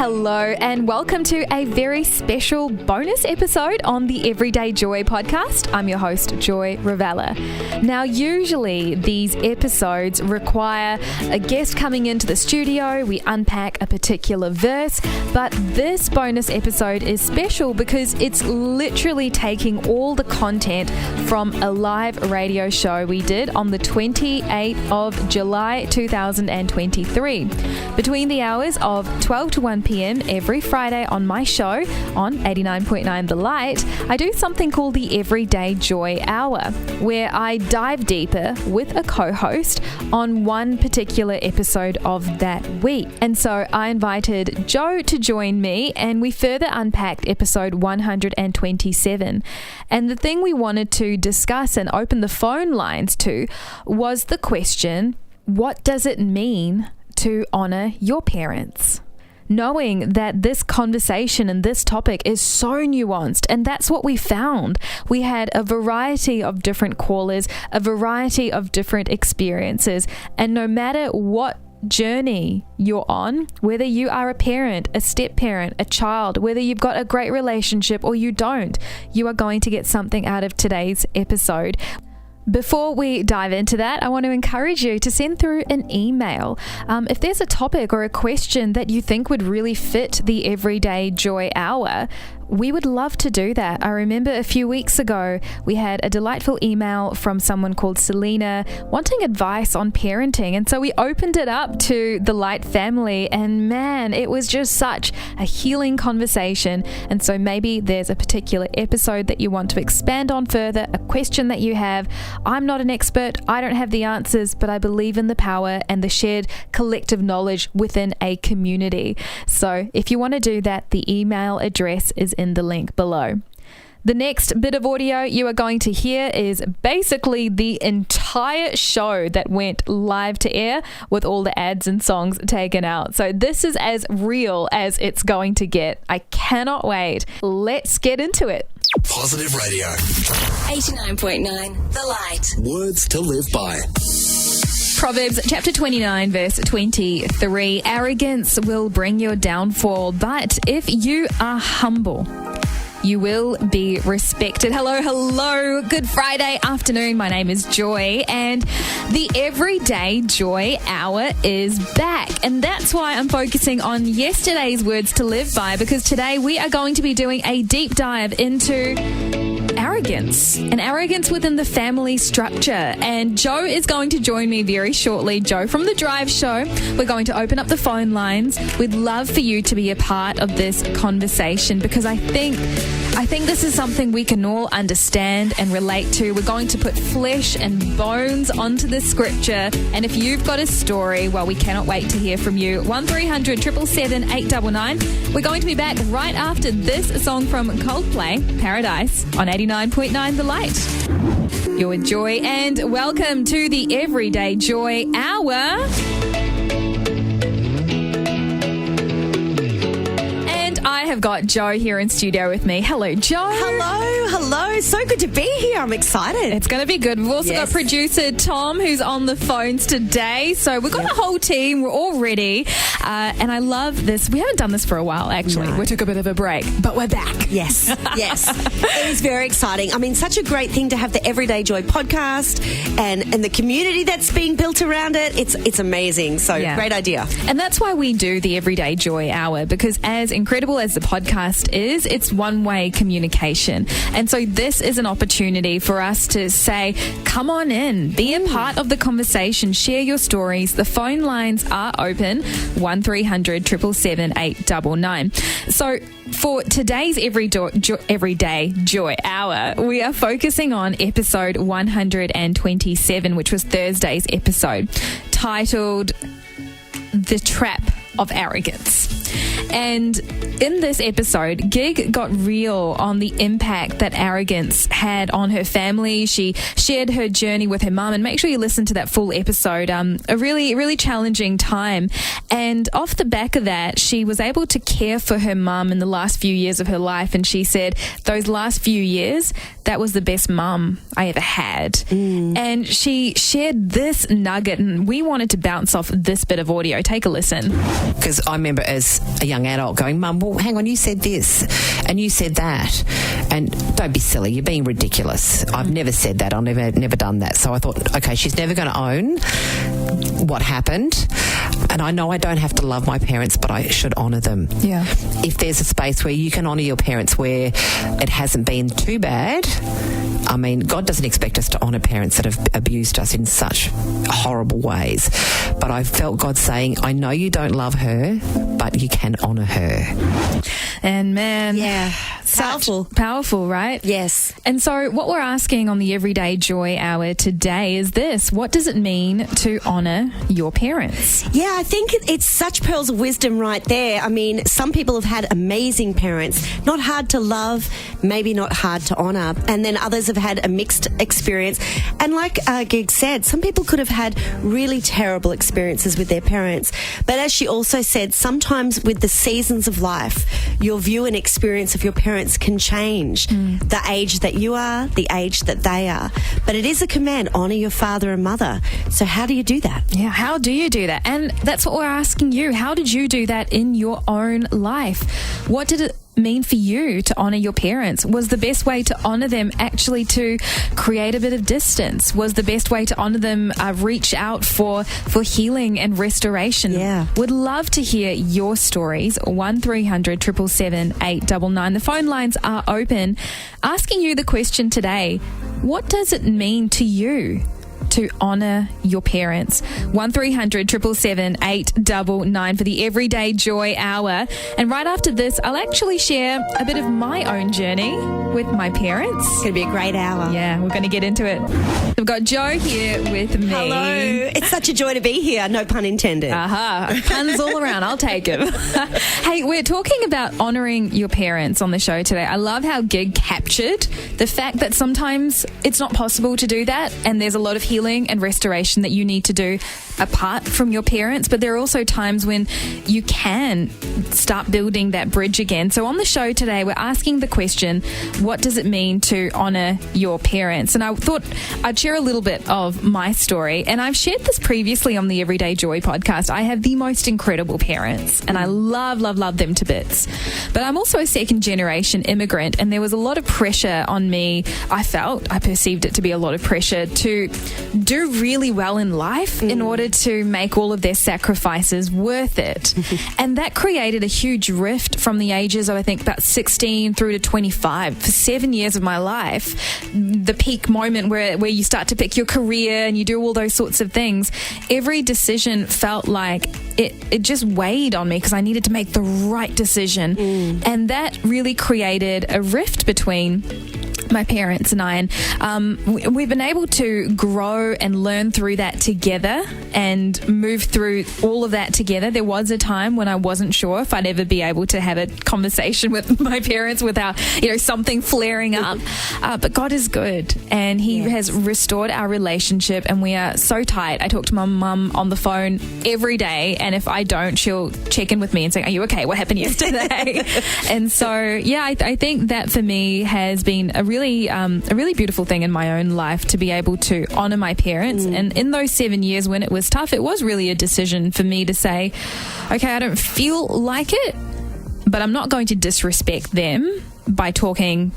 Hello and welcome to a very special bonus episode on the Everyday Joy podcast. I'm your host, Joy Ravella. Now, usually these episodes require a guest coming into the studio, we unpack a particular verse, but this bonus episode is special because it's literally taking all the content from a live radio show we did on the 28th of July 2023. Between the hours of 12 to 1 p.m. every Friday on my show on 89.9 The Light, I do something called the Everyday Joy Hour, where I dive deeper with a co-host on one particular episode of that week. And so I invited Joe to join me and we further unpacked episode 127. And the thing we wanted to discuss and open the phone lines to was the question, what does it mean to honor your parents? Knowing that this conversation and this topic is so nuanced, and that's what we found. We had a variety of different callers, a variety of different experiences, and no matter what journey you're on, whether you are a parent, a step-parent, a child, whether you've got a great relationship or you don't, you are going to get something out of today's episode. Before we dive into that, I want to encourage you to send through an email. If there's a topic or a question that you think would really fit the Everyday Joy Hour, we would love to do that. I remember a few weeks ago, we had a delightful email from someone called Selena wanting advice on parenting. And so we opened it up to the Light family, and man, it was just such a healing conversation. And so maybe there's a particular episode that you want to expand on further, a question that you have. I'm not an expert, I don't have the answers, but I believe in the power and the shared collective knowledge within a community. So if you want to do that, the email address is in the link below. The next bit of audio you are going to hear is basically the entire show that went live to air with all the ads and songs taken out. So this is as real as it's going to get. I cannot wait. Let's get into it. Positive Radio. 89.9 The Light. Words to live by. Proverbs chapter 29 verse 23, arrogance will bring your downfall, but if you are humble, you will be respected. Hello. Good Friday afternoon. My name is Joy and the Everyday Joy Hour is back. And that's why I'm focusing on yesterday's words to live by, because today we are going to be doing a deep dive into arrogance and arrogance within the family structure. And Joe is going to join me very shortly. Joe from The Drive Show. We're going to open up the phone lines. We'd love for you to be a part of this conversation because I think this is something we can all understand and relate to. We're going to put flesh and bones onto the scripture. And if you've got a story, well, we cannot wait to hear from you. 1300 777 899. We're going to be back right after this song from Coldplay, Paradise, on 89.9 The Light. You're with Joy and welcome to the Everyday Joy Hour. I have got Joe here in studio with me. Hello, Joe. Hello. So good to be here. I'm excited. It's going to be good. We've also got producer Tom, who's on the phones today. So we've got a whole team. We're all ready. And I love this. We haven't done this for a while, actually. No. We took a bit of a break, but we're back. Yes. It is very exciting. I mean, such a great thing to have the Everyday Joy podcast and the community that's being built around it. It's amazing. So Great idea. And that's why we do the Everyday Joy Hour, because as incredible as the podcast is, it's one-way communication. And so this is an opportunity for us to say, come on in, be a part of the conversation, share your stories. The phone lines are open, 1300 777 899. So for today's Everyday Joy Hour, we are focusing on episode 127, which was Thursday's episode, titled The Trap of Arrogance. And in this episode, Gig got real on the impact that arrogance had on her family. She shared her journey with her mum, and make sure you listen to that full episode. A really, really challenging time. And off the back of that, she was able to care for her mum in the last few years of her life. And she said, those last few years, that was the best mum I ever had. And she shared this nugget, and we wanted to bounce off this bit of audio. Take a listen. Because I remember as a young adult going, Mum, well, hang on, you said this and you said that. And don't be silly, you're being ridiculous. I've never said that. I've never done that. So I thought, okay, she's never going to own what happened. And I know I don't have to love my parents, but I should honour them. Yeah. If there's a space where you can honour your parents where it hasn't been too bad, I mean, God doesn't expect us to honour parents that have abused us in such horrible ways. But I felt God saying, I know you don't love her, but you can honour her. And man, Yeah. Powerful, right? Yes. And so what we're asking on the Everyday Joy Hour today is this: what does it mean to honour your parents? Yeah, I think it's such pearls of wisdom right there. I mean, some people have had amazing parents, not hard to love, maybe not hard to honour, and then others have had a mixed experience. And like Gig said, some people could have had really terrible experiences with their parents. But as she also said, sometimes with the seasons of life, your view and experience of your parents can change. The age that you are, the age that they are. But it is a command, honour your father and mother. So how do you do that? Yeah, how do you do that? And that's what we're asking you. How did you do that in your own life? What did it mean for you to honour your parents? Was the best way to honour them actually to create a bit of distance? Was the best way to honour them reach out for healing and restoration? Yeah. Would love to hear your stories. 1300 777 899. The phone lines are open. Asking you the question today: what does it mean to you to honour your parents? 1300 777 899 for the Everyday Joy Hour. And right after this, I'll actually share a bit of my own journey with my parents. It's going to be a great hour. Yeah, we're going to get into it. We've got Joe here with me. Hello. It's such a joy to be here. No pun intended. Aha, puns all around. I'll take it. Hey, we're talking about honouring your parents on the show today. I love how Gig captured the fact that sometimes it's not possible to do that, and there's a lot of healing and restoration that you need to do apart from your parents, but there are also times when you can start building that bridge again. So on the show today, we're asking the question, what does it mean to honour your parents? And I thought I'd share a little bit of my story, and I've shared this previously on the Everyday Joy podcast. I have the most incredible parents, and I love them to bits. But I'm also a second generation immigrant, and there was a lot of pressure on me. I perceived it to be a lot of pressure to do really well in life in order to make all of their sacrifices worth it. And that created a huge rift from the ages of, I think, about 16 through to 25. For 7 years of my life, the peak moment where you start to pick your career and you do all those sorts of things, every decision felt like it just weighed on me because I needed to make the right decision. And that really created a rift between my parents and I, and we've been able to grow and learn through that together and move through all of that together. There was a time when I wasn't sure if I'd ever be able to have a conversation with my parents without, something flaring up. But God is good, and He has restored our relationship, and we are so tight. I talk to my mum on the phone every day, and if I don't, she'll check in with me and say, "Are you okay? What happened yesterday?" And so, yeah, I think that for me has been a really beautiful thing in my own life to be able to honour my parents. And in those 7 years when it was tough, it was really a decision for me to say, okay, I don't feel like it, but I'm not going to disrespect them by talking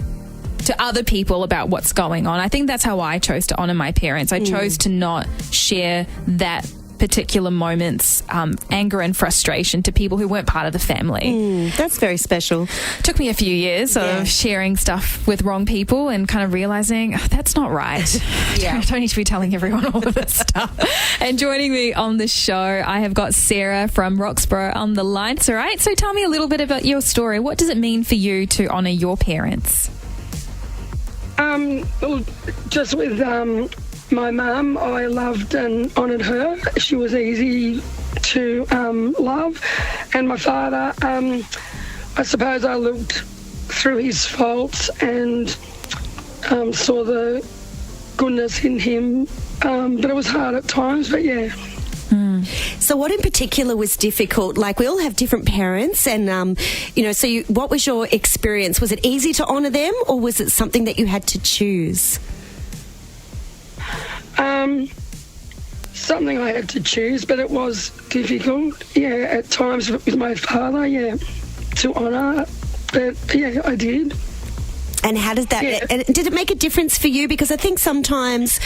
to other people about what's going on. I think that's how I chose to honour my parents. I chose to not share that particular moment's anger and frustration to people who weren't part of the family. That's very special. Took me a few years of sharing stuff with wrong people and kind of realising that's not right. I don't need to be telling everyone all of this stuff. And joining me on the show, I have got Sarah from Roxborough on the line. It's all right. So tell me a little bit about your story. What does it mean for you to honour your parents? Well, just with my mum, I loved and honoured her. She was easy to love. And my father, I suppose I looked through his faults and saw the goodness in him. But it was hard at times, but yeah. So what in particular was difficult? Like, we all have different parents and, what was your experience? Was it easy to honour them, or was it something that you had to choose? something I had to choose, but it was difficult, at times with my father, to honour. But, I did. And how did that? Yeah. And did it make a difference for you? Because I think sometimes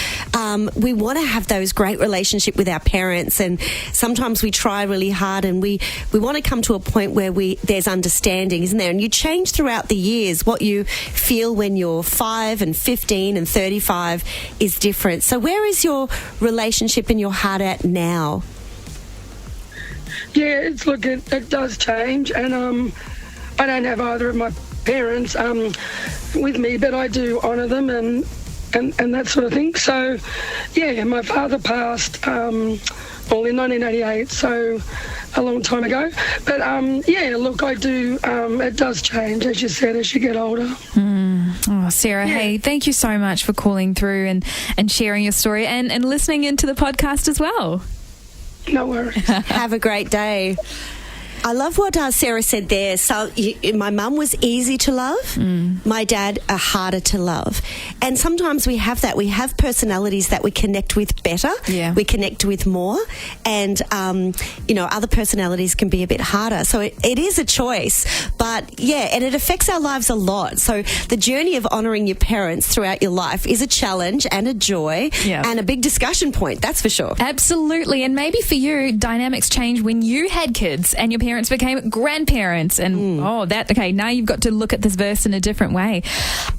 we want to have those great relationship with our parents, and sometimes we try really hard, and we want to come to a point where there's understanding, isn't there? And you change throughout the years. What you feel when you're 5 and 15 and 35 is different. So where is your relationship and your heart at now? Yeah, it does change, and I don't have either of my parents with me, but I do honour them and that sort of thing. So, my father passed in 1988, so a long time ago. But I do. It does change, as you said, as you get older. Oh, Sarah, hey, thank you so much for calling through and sharing your story and listening into the podcast as well. No worries. Have a great day. I love what Sarah said there. So my mum was easy to love. My dad are harder to love. And sometimes we have that. We have personalities that we connect with better. Yeah. We connect with more. And, other personalities can be a bit harder. So it is a choice. But, and it affects our lives a lot. So the journey of honouring your parents throughout your life is a challenge and a joy and a big discussion point, that's for sure. Absolutely. And maybe for you, dynamics change when you had kids and your parents became grandparents, and now you've got to look at this verse in a different way.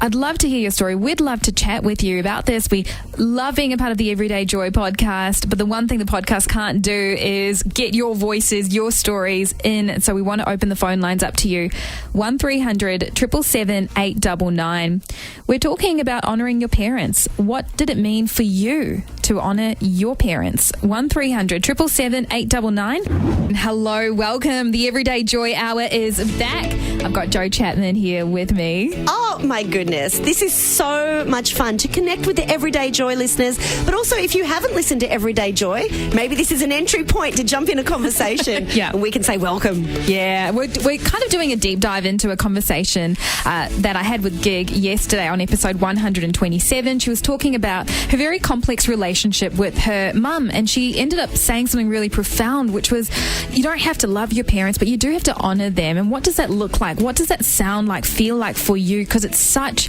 I'd love to hear your story. We'd love to chat with you about this. We love being a part of the Everyday Joy podcast, but the one thing the podcast can't do is get your voices, your stories in. So we want to open the phone lines up to you. 1300 777 899. We're talking about honouring your parents. What did it mean for you to honour your parents? 1300 777 899. Hello, welcome. The Everyday Joy Hour is back. I've got Joe Chapman here with me. Oh my goodness, this is so much fun to connect with the Everyday Joy listeners, but also if you haven't listened to Everyday Joy, maybe this is an entry point to jump in a conversation and we can say welcome. Yeah, we're kind of doing a deep dive into a conversation that I had with Gig yesterday on episode 127. She was talking about her very complex relationship with her mum, and she ended up saying something really profound, which was, you don't have to love your parents, but you do have to honour them. And what does that look like? What does that sound like, feel like for you? Because it's such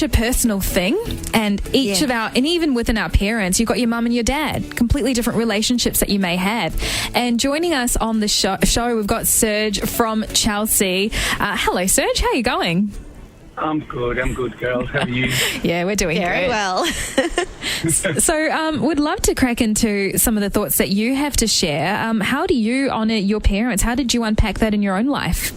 a personal thing, and each of our, and even within our parents, you've got your mum and your dad, completely different relationships that you may have. And joining us on the show, we've got Serge from Chelsea. Hello, Serge. How are you going? I'm good, girls. How are you? Yeah, we're doing Very great. well. So we'd love to crack into some of the thoughts that you have to share. How do you honour your parents? How did you unpack that in your own life?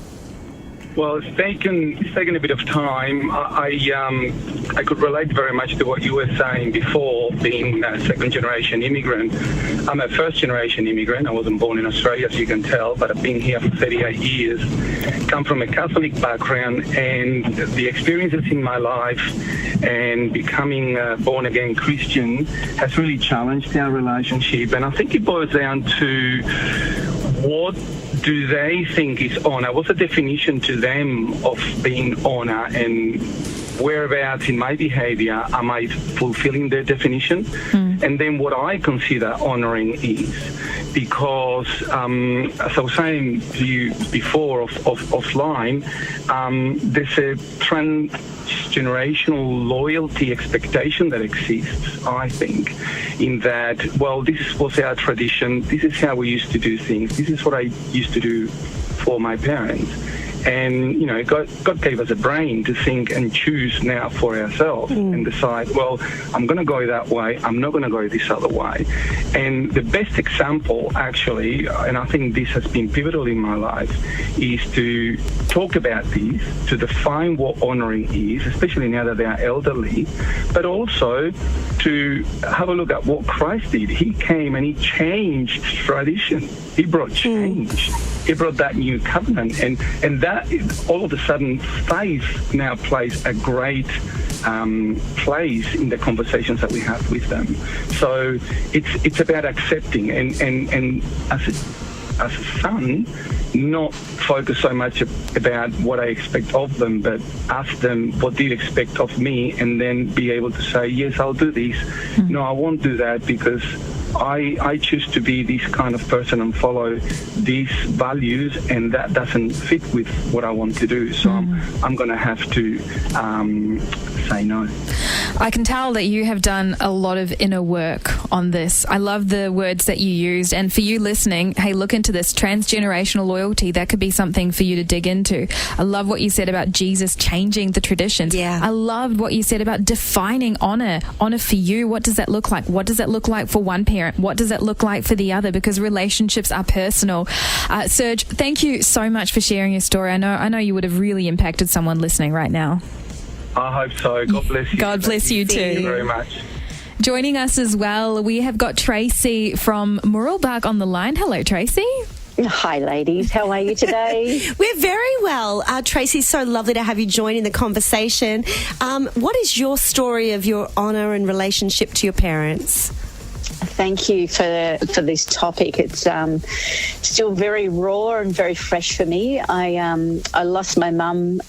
Well, it's taken a bit of time. I could relate very much to what you were saying before, being a second-generation immigrant. I'm a first-generation immigrant. I wasn't born in Australia, as you can tell, but I've been here for 38 years, come from a Catholic background, and the experiences in my life and becoming a born-again Christian has really challenged our relationship. And I think it boils down to what do they think is honour? What's the definition to them of being honour, and whereabouts in my behaviour am I fulfilling their definition? And then what I consider honouring is, because as I was saying to you before offline, there's a transgenerational loyalty expectation that exists, I think, in that, well, this was our tradition, this is how we used to do things, this is what I used to do for my parents. And, you know, God gave us a brain to think and choose now for ourselves and decide, well, I'm going to go that way, I'm not going to go this other way. And the best example, actually, and I think this has been pivotal in my life, is to talk about this, to define what honouring is, especially now that they are elderly, but also to have a look at what Christ did. He came and he changed tradition. He brought change. He brought that new covenant, and that all of a sudden faith now plays a great place in the conversations that we have with them. So it's about accepting and as a son, not focus so much about what I expect of them, but ask them what do you expect of me, and then be able to say, yes, I'll do this. No, I won't do that because I choose to be this kind of person and follow these values, and that doesn't fit with what I want to do. So I'm going to have to say no. I can tell that you have done a lot of inner work on this. I love the words that you used. And for you listening, hey, look into this. Transgenerational loyalty, that could be something for you to dig into. I love what you said about Jesus changing the traditions. Yeah. I loved what you said about defining honour. Honour for you, what does that look like? What does that look like for one parent? What does that look like for the other? Because relationships are personal. Serge, thank you so much for sharing your story. I know you would have really impacted someone listening right now. I hope so. God bless you. God bless you too. Thank you very much. Joining us as well, we have got Tracy from Murrelbach on the line. Hello, Tracy. Hi, ladies. How are you today? We're very well. Tracy, so lovely to have you join in the conversation. What is your story of your honour and relationship to your parents? Thank you for this topic. It's still very raw and very fresh for me. I lost my mum.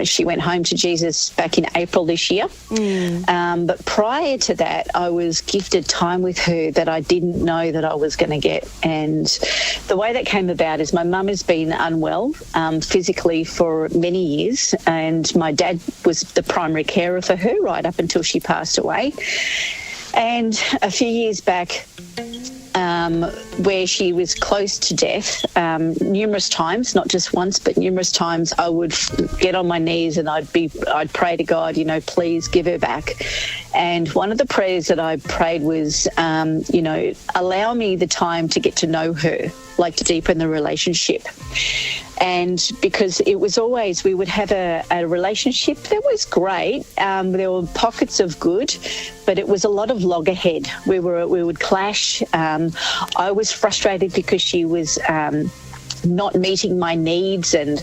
She went home to Jesus back in April this year. But prior to that, I was gifted time with her that I didn't know that I was going to get. And the way that came about is my mum has been unwell physically for many years, and my dad was the primary carer for her right up until she passed away. And a few years back, where she was close to death, numerous times, not just once, but numerous times, I would get on my knees and I'd pray to God, please give her back. And one of the prayers that I prayed was, allow me the time to get to know her, like to deepen the relationship. And because it was always, we would have a relationship that was great. There were pockets of good, but it was a lot of loggerhead. We would clash. I was frustrated because she was not meeting my needs and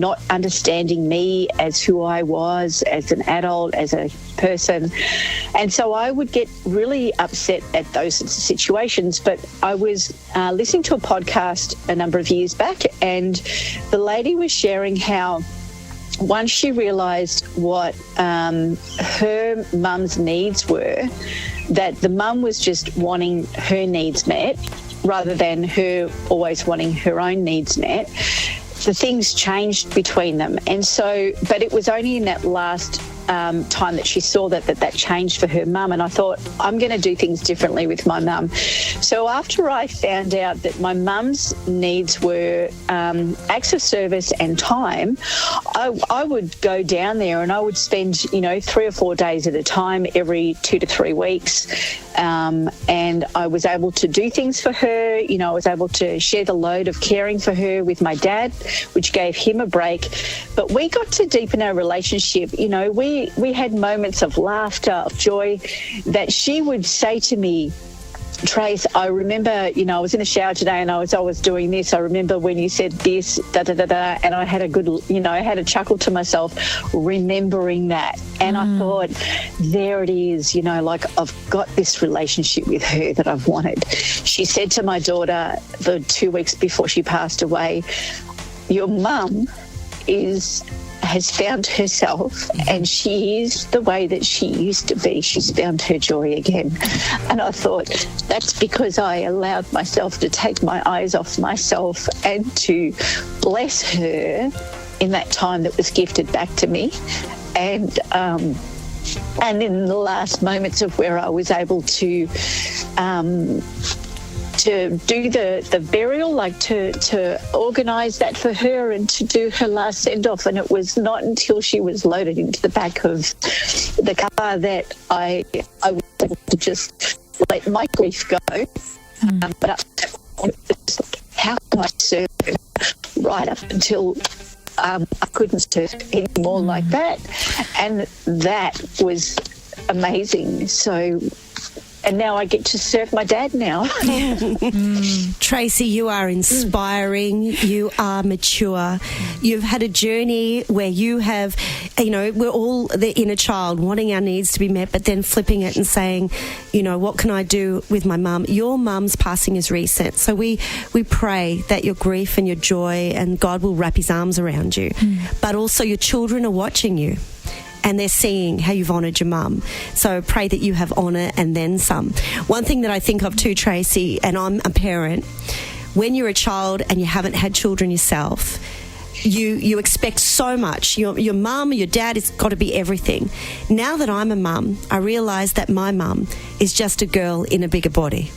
not understanding me as who I was, as an adult, as a person. And so I would get really upset at those situations. But I was listening to a podcast a number of years back, and the lady was sharing how once she realised what her mum's needs were, that the mum was just wanting her needs met rather than her always wanting her own needs met, the things changed between them. And so, but it was only in that last time that she saw that changed for her mum, and I thought, I'm going to do things differently with my mum. So after I found out that my mum's needs were acts of service and time, I would go down there and I would spend 3 or 4 days at a time every 2 to 3 weeks, and I was able to do things for her. I was able to share the load of caring for her with my dad, which gave him a break. But we got to deepen our relationship. We had moments of laughter, of joy, that she would say to me, Trace, I remember, I was in the shower today and I was doing this. I remember when you said this, da-da-da-da, and I had a good, I had a chuckle to myself remembering that. And I thought, there it is, I've got this relationship with her that I've wanted. She said to my daughter the 2 weeks before she passed away, your mum has found herself, and she is the way that she used to be. She's found her joy again. And I thought, that's because I allowed myself to take my eyes off myself and to bless her in that time that was gifted back to me. And in the last moments of where I was able to do the burial, to organise that for her and to do her last send-off. And it was not until she was loaded into the back of the car that I was able to just let my grief go. But up to that point, how can I serve her right up until I couldn't serve anymore like that? And that was amazing. So... and now I get to serve my dad now. Tracy, you are inspiring. You are mature. You've had a journey where you have, we're all the inner child wanting our needs to be met, but then flipping it and saying, what can I do with my mum? Your mum's passing is recent. So we pray that your grief and your joy and God will wrap his arms around you. But also your children are watching you. and they're seeing how you've honoured your mum. So pray that you have honour and then some. One thing that I think of too, Tracy, and I'm a parent, when you're a child and you haven't had children yourself, you expect so much. Your mum or your dad has got to be everything. Now that I'm a mum, I realise that my mum is just a girl in a bigger body.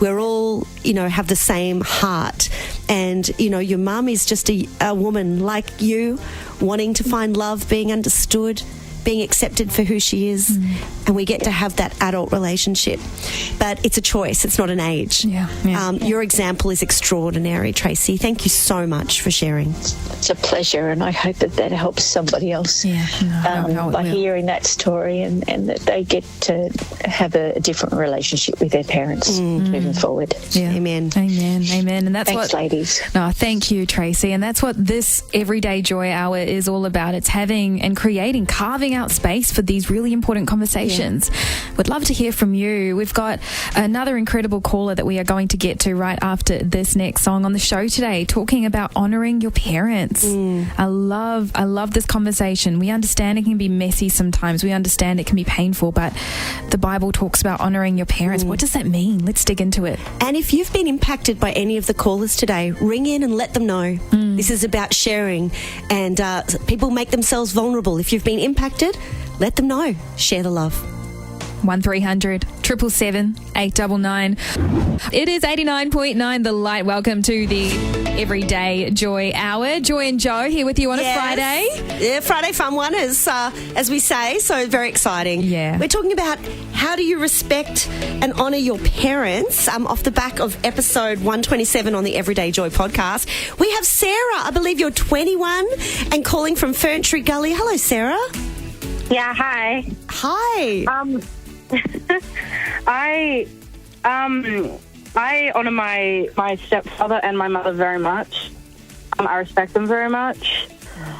We're all, have the same heart. And, your mum is just a woman like you, wanting to find love, being understood, being accepted for who she is, and we get to have that adult relationship. But it's a choice, it's not an age. Your example is extraordinary, Tracy. Thank you so much for sharing. It's a pleasure, and I hope that helps somebody else by hearing that story, and that they get to have a different relationship with their parents moving forward. Amen. And that's Thanks, ladies. No, thank you, Tracy. And that's what this Everyday Joy Hour is all about. It's having and creating, carving out space for these really important conversations. Would love to hear from you. We've got another incredible caller that we are going to get to right after this next song on the show today, talking about honouring your parents. I love this conversation. We understand it can be messy sometimes. We understand it can be painful, but the Bible talks about honouring your parents. What does that mean? Let's dig into it. And if you've been impacted by any of the callers today, ring in and let them know. This is about sharing, and people make themselves vulnerable. If you've been impacted, let them know. Share the love. 1300 777 899. It is 89.9 The Light. Welcome to the Everyday Joy Hour. Joy and Joe here with you on a Friday. Yeah, Friday fun one, as we say, so very exciting. Yeah. We're talking about how do you respect and honour your parents off the back of episode 127 on the Everyday Joy podcast. We have Sarah. I believe you're 21 and calling from Ferntree Gully. Hello, Sarah. Yeah, hi. Hi. I honour my stepfather and my mother very much. I respect them very much.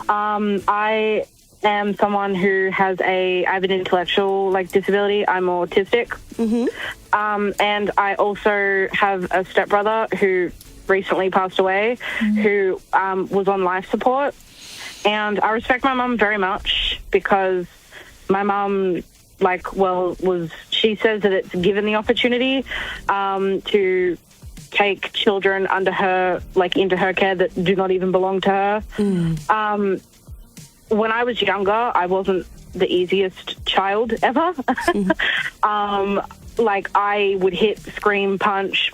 I am someone who has I have an intellectual disability. I'm autistic. And I also have a stepbrother who recently passed away, who was on life support. And I respect my mum very much because my mum, she says that it's given the opportunity to take children under her, into her care that do not even belong to her. When I was younger, I wasn't the easiest child ever. I would hit, scream, punch,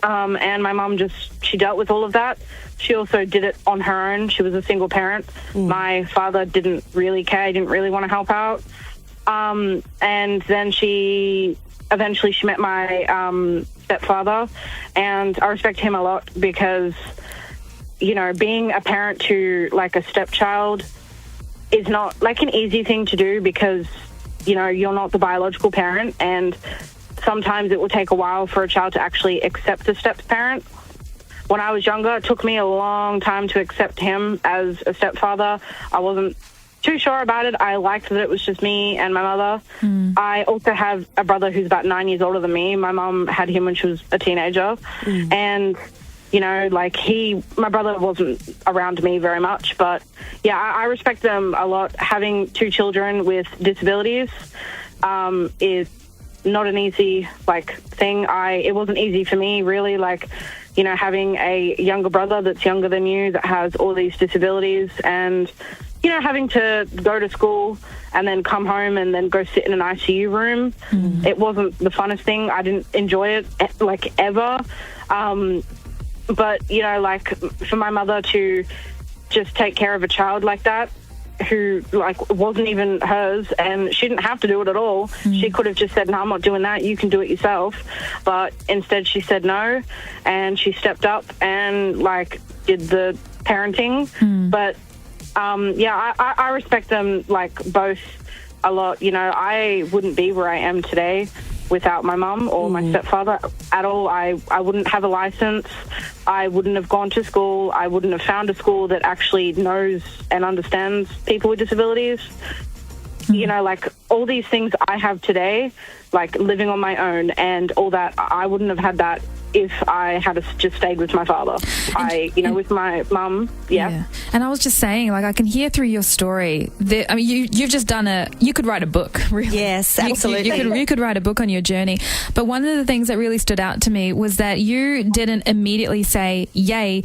and my mum she dealt with all of that. She also did it on her own. She was a single parent. My father didn't really care. He didn't really want to help out. And then she met my stepfather, and I respect him a lot because, being a parent to a stepchild is not an easy thing to do because, you're not the biological parent, and sometimes it will take a while for a child to actually accept a step-parent. When I was younger, it took me a long time to accept him as a stepfather. I wasn't too sure about it. I liked that it was just me and my mother. I also have a brother who's about 9 years older than me. My mum had him when she was a teenager. And, my brother wasn't around me very much. But, yeah, I respect them a lot. Having two children with disabilities is not an easy, thing. It wasn't easy for me, really, having a younger brother that's younger than you that has all these disabilities and, having to go to school and then come home and then go sit in an ICU room. It wasn't the funnest thing. I didn't enjoy it, ever. But, for my mother to just take care of a child like that, who wasn't even hers, and she didn't have to do it at all. She could have just said, no, I'm not doing that, you can do it yourself. But instead she said no, and she stepped up and did the parenting. But I respect them both a lot. I wouldn't be where I am today without my mum or my stepfather at all. I wouldn't have a license. I wouldn't have gone to school. I wouldn't have found a school that actually knows and understands people with disabilities. All these things I have today, living on my own and all that, I wouldn't have had that if I had just stayed with my father. With my mum, yeah. And I was just saying, like, I can hear through your story that, I mean, you've just done you could write a book, really. Yes, absolutely. You could write a book on your journey. But one of the things that really stood out to me was that you didn't immediately say, yay,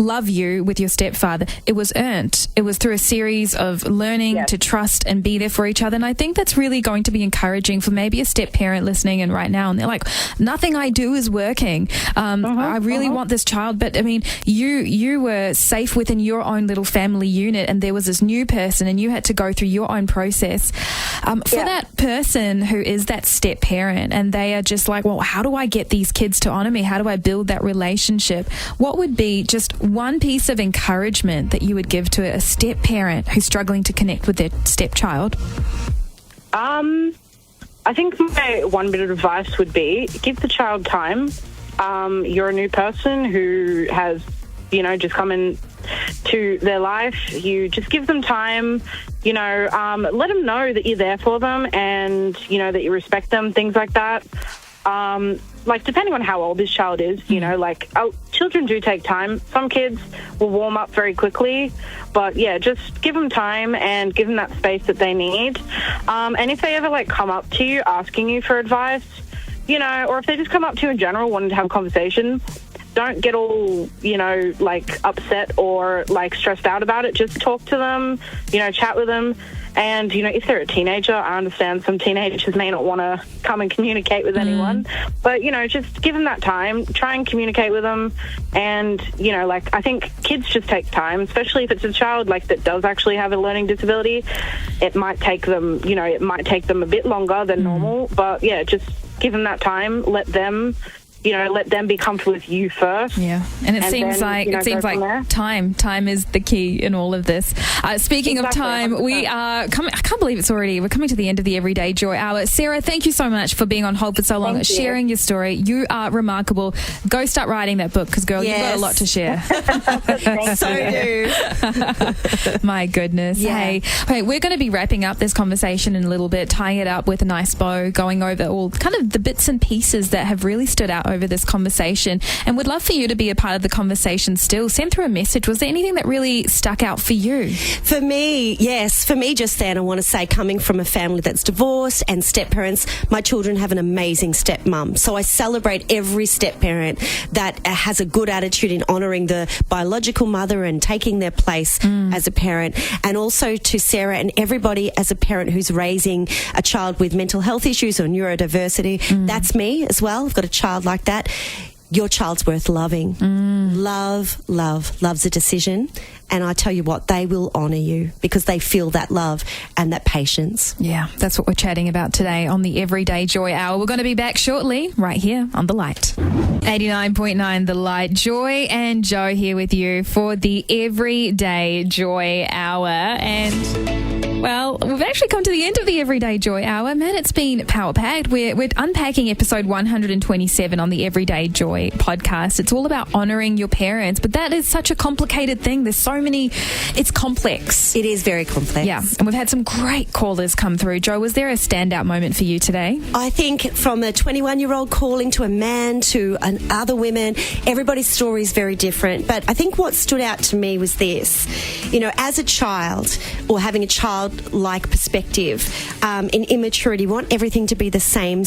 love you with your stepfather. It was earned. It was through a series of learning to trust and be there for each other. And I think that's really going to be encouraging for maybe a step parent listening in right now. And they're like, nothing I do is working. I really want this child. But I mean, you were safe within your own little family unit, and there was this new person, and you had to go through your own process. For that person who is that step parent, and they are just like, well, how do I get these kids to honor me? How do I build that relationship? What would be just one piece of encouragement that you would give to a step parent who's struggling to connect with their stepchild? I think my one bit of advice would be give the child time. You're a new person who has, just come into their life. You just give them time, let them know that you're there for them and, that you respect them, things like that. Depending on how old this child is, children do take time. Some kids will warm up very quickly, but just give them time and give them that space that they need. And if they ever come up to you asking you for advice, or if they just come up to you in general wanting to have a conversation, don't get all, upset or stressed out about it. Just talk to them, chat with them. And, if they're a teenager, I understand some teenagers may not want to come and communicate with anyone. But, just give them that time. Try and communicate with them. And, I think kids just take time, especially if it's a child, that does actually have a learning disability. It might take them, a bit longer than normal. But, just give them that time. Let them be comfortable with you first. Yeah, and it seems like time is the key in all of this. Speaking of time, 100%. We are coming. I can't believe we're coming to the end of the Everyday Joy Hour. Sarah, thank you so much for being on hold for so long, sharing your story. You are remarkable. Go start writing that book because, girl, you've got a lot to share. So do. My goodness. Yeah. Hey, we're going to be wrapping up this conversation in a little bit, tying it up with a nice bow, going over all kind of the bits and pieces that have really stood out over this conversation, and would love for you to be a part of the conversation still. Send through a message. Was there anything that really stuck out for you? For me, yes. For me, just then, I want to say, coming from a family that's divorced and step parents, my children have an amazing step mum. So I celebrate every step parent that has a good attitude in honouring the biological mother and taking their place as a parent. And also to Sarah and everybody as a parent who's raising a child with mental health issues or neurodiversity. That's me as well. I've got a child like that. Your child's worth loving. Love's a decision. And I tell you what, they will honour you because they feel that love and that patience. Yeah, that's what we're chatting about today on the Everyday Joy Hour. We're going to be back shortly right here on The Light. 89.9 The Light. Joy and Joe here with you for the Everyday Joy Hour. And, well, we've actually come to the end of the Everyday Joy Hour. Man, it's been power-packed. We're unpacking episode 127 on the Everyday Joy podcast. It's all about honouring your parents, but that is such a complicated thing. There's so many, it's complex. It is very complex. Yeah, and we've had some great callers come through. Joe, was there a standout moment for you today? I think from a 21-year-old calling to a man to other women, everybody's story is very different. But I think what stood out to me was this. As a child or having a childlike perspective, in immaturity, we want everything to be the same.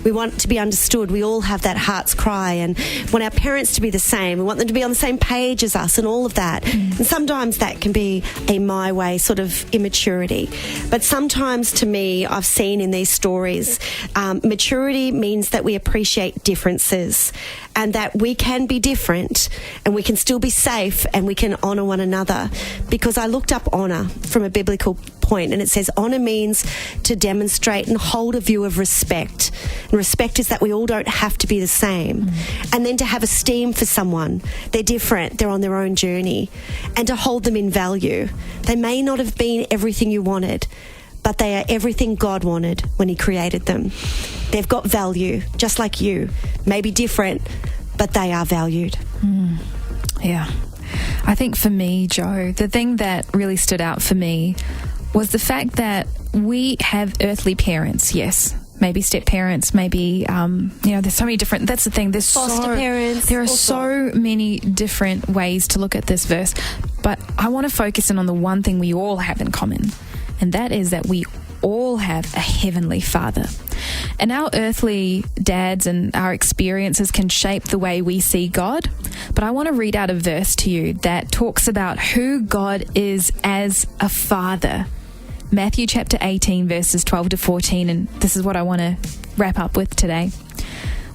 We want to be understood. We all have that heart's cry and want our parents to be the same. We want them to be on the same page as us and all of that. And sometimes that can be a my way sort of immaturity. But sometimes, to me, I've seen in these stories, maturity means that we appreciate differences and that we can be different and we can still be safe and we can honour one another. Because I looked up honour from a biblical point, and it says honour means to demonstrate and hold a view of respect. And respect is that we all don't have to be the same. And then to have esteem for someone. They're different, they're on their own journey. And to hold them in value. They may not have been everything you wanted, but they are everything God wanted when He created them. They've got value, just like you. Maybe different, but they are valued. Yeah. I think for me, Joe, the thing that really stood out for me was the fact that we have earthly parents, yes, maybe step parents, maybe, there's so many different, that's the thing. There's Foster parents. There are so many different ways to look at this verse, but I want to focus in on the one thing we all have in common, and that is that we all have a heavenly Father. And our earthly dads and our experiences can shape the way we see God. But I want to read out a verse to you that talks about who God is as a father. Matthew chapter 18, verses 12 to 14. And this is what I want to wrap up with today.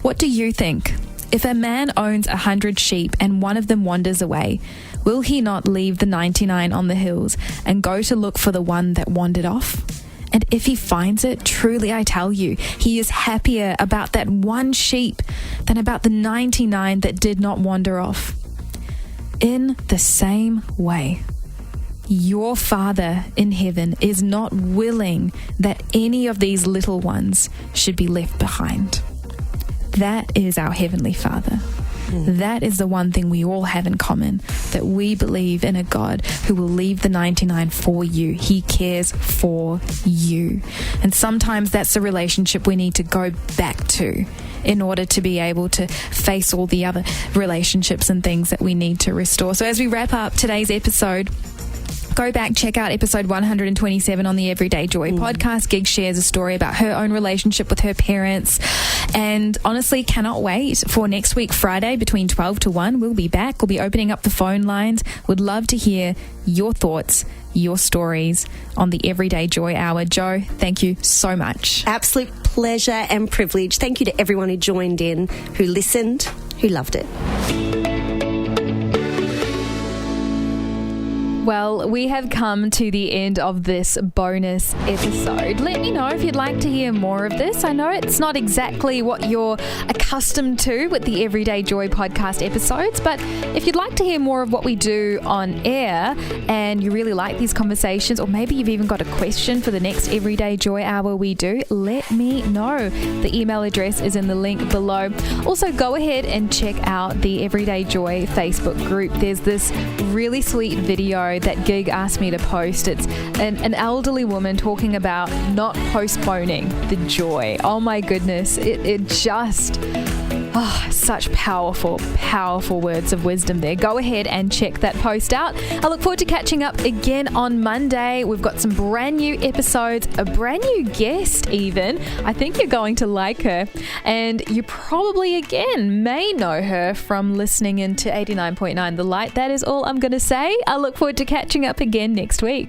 What do you think? If a man owns 100 sheep and one of them wanders away, will he not leave the 99 on the hills and go to look for the one that wandered off? And if he finds it, truly I tell you, he is happier about that one sheep than about the 99 that did not wander off. In the same way, your Father in heaven is not willing that any of these little ones should be left behind. That is our Heavenly Father. That is the one thing we all have in common, that we believe in a God who will leave the 99 for you. He cares for you. And sometimes that's the relationship we need to go back to in order to be able to face all the other relationships and things that we need to restore. So as we wrap up today's episode, go back, check out episode 127 on the Everyday Joy podcast. Gig shares a story about her own relationship with her parents. And honestly, cannot wait for next week, Friday, between 12 to 1. We'll be back. We'll be opening up the phone lines. Would love to hear your thoughts, your stories on the Everyday Joy Hour. Jo, thank you so much. Absolute pleasure and privilege. Thank you to everyone who joined in, who listened, who loved it. Well, we have come to the end of this bonus episode. Let me know if you'd like to hear more of this. I know it's not exactly what you're accustomed to with the Everyday Joy podcast episodes, but if you'd like to hear more of what we do on air and you really like these conversations, or maybe you've even got a question for the next Everyday Joy Hour we do, let me know. The email address is in the link below. Also, go ahead and check out the Everyday Joy Facebook group. There's this really sweet video that Gig asked me to post. It's an elderly woman talking about not postponing the joy. Oh my goodness, it just... such powerful words of wisdom there. Go ahead and check that post out. I look forward to catching up again on Monday. We've got some brand new episodes, a brand new guest even. I think you're going to like her. And you probably, again, may know her from listening into 89.9 The Light. That is all I'm going to say. I look forward to catching up again next week.